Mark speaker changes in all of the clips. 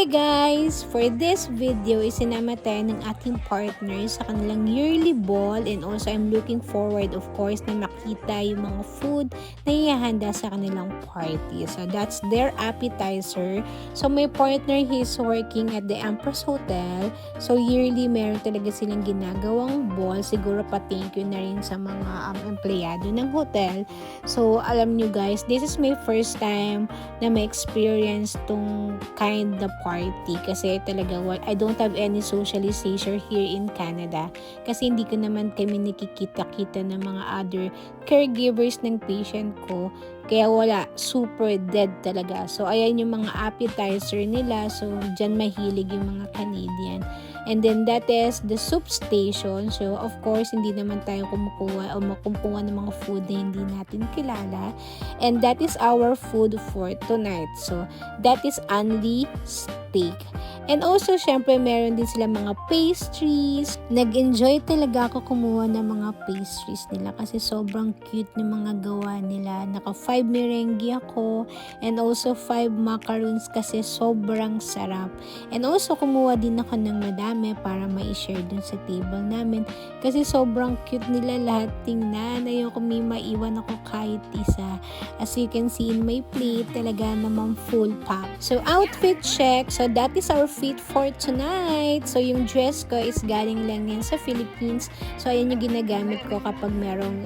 Speaker 1: guys! For this video, isinama tayo ng ating partner sa kanilang yearly ball, and also I'm looking forward of course na makita yung mga food na ihahanda sa kanilang party. So that's their appetizer. So my partner, he's working at the Empress Hotel. So yearly meron talaga silang ginagawang ball. Siguro pa thank you na rin sa mga empleyado ng hotel. So alam nyo guys, this is my first time na ma-experience tong kind of party kasi talaga I don't have any socialization here in Canada kasi hindi ko naman kami nakikita-kita ng mga other caregivers ng patient ko, kaya wala, super dead talaga. So ayan yung mga appetizer nila, so dyan mahilig yung mga Canadian. And then that is the soup station. So of course hindi naman tayo kumukuha o makumpuha ng mga food na hindi natin kilala. And that is our food for tonight. So that is only steak. And also syempre meron din sila mga pastries. Nag-enjoy talaga ako kumuha ng mga pastries nila kasi sobrang cute ng mga gawa nila. Naka 5 merengue ako and also 5 macaroons kasi sobrang sarap. And also kumuha din ako ng madami para ma-share dun sa table namin kasi sobrang cute nila lahat tingnan. Ayoko may maiwan ako kahit isa. As you can see in my plate, talaga namang full pack. So outfit check. So that is our fit for tonight. So yung dress ko is galing lang yan sa Philippines. So ayan yung ginagamit ko kapag merong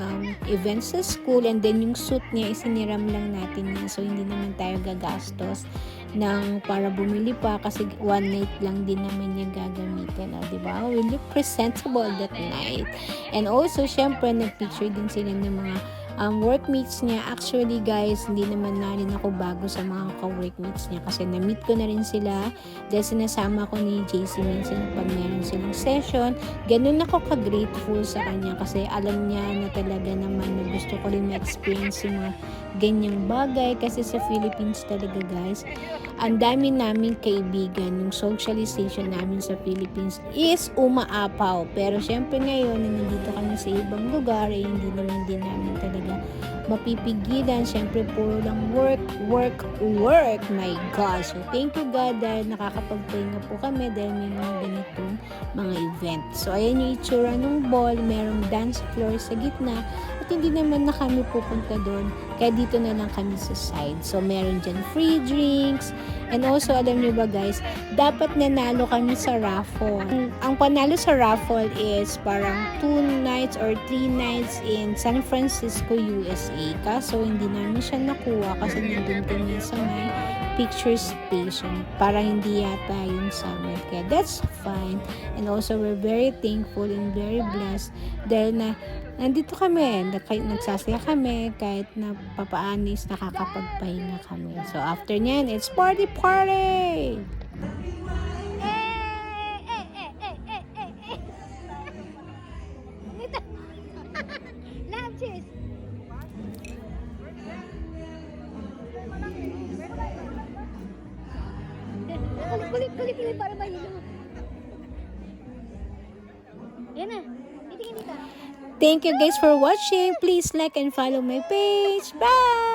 Speaker 1: events sa school, and then yung suit niya isiniram lang natin yan. So hindi naman tayo gagastos ng para bumili pa kasi one night lang din naman niya gagamitin, diba? We look presentable that night. And also syempre nagpicture din sila ng mga workmates niya. Actually guys, hindi naman na rin ako bago sa mga ka-workmates niya kasi na-meet ko na rin sila dahil sinasama ko ni JC minsan pag meron silang session. Ganun ako ka-grateful sa kanya kasi alam niya na talaga naman na gusto ko rin ma-experience yung mga ganyang bagay kasi sa Philippines talaga guys, ang dami naming kaibigan. Yung socialization namin sa Philippines is umaapaw, pero syempre ngayon na nandito kami sa ibang lugar, hindi naman din namin talaga mapipigilan. Syempre puro lang work. My God. So thank you God dahil nakakapagpahinga po kami dahil may mga ganitong mga event. So ayan yung itsura ng ball. Merong dance floor sa gitna at hindi naman na kami pupunta doon, kaya dito na lang kami sa side. So meron dyan free drinks. And also, alam niyo ba guys, dapat nanalo kami sa raffle. Ang panalo sa raffle is parang 2 nights or 3 nights in San Francisco, USA. Kaso hindi namin siya nakuha kasi nandun kami sa may picture station. Parang hindi yata yun sa amin. Kaya that's fine. And also, we're very thankful and very blessed dahil na nandito kami, nagsasaya kami kahit na papaano is nakakapagpahinga kami. So after nyan, it's party!
Speaker 2: Love cheese. Kulit para mahilo. Yan na. Titingin dito.
Speaker 1: Thank you guys for watching. Please like and follow my page. Bye!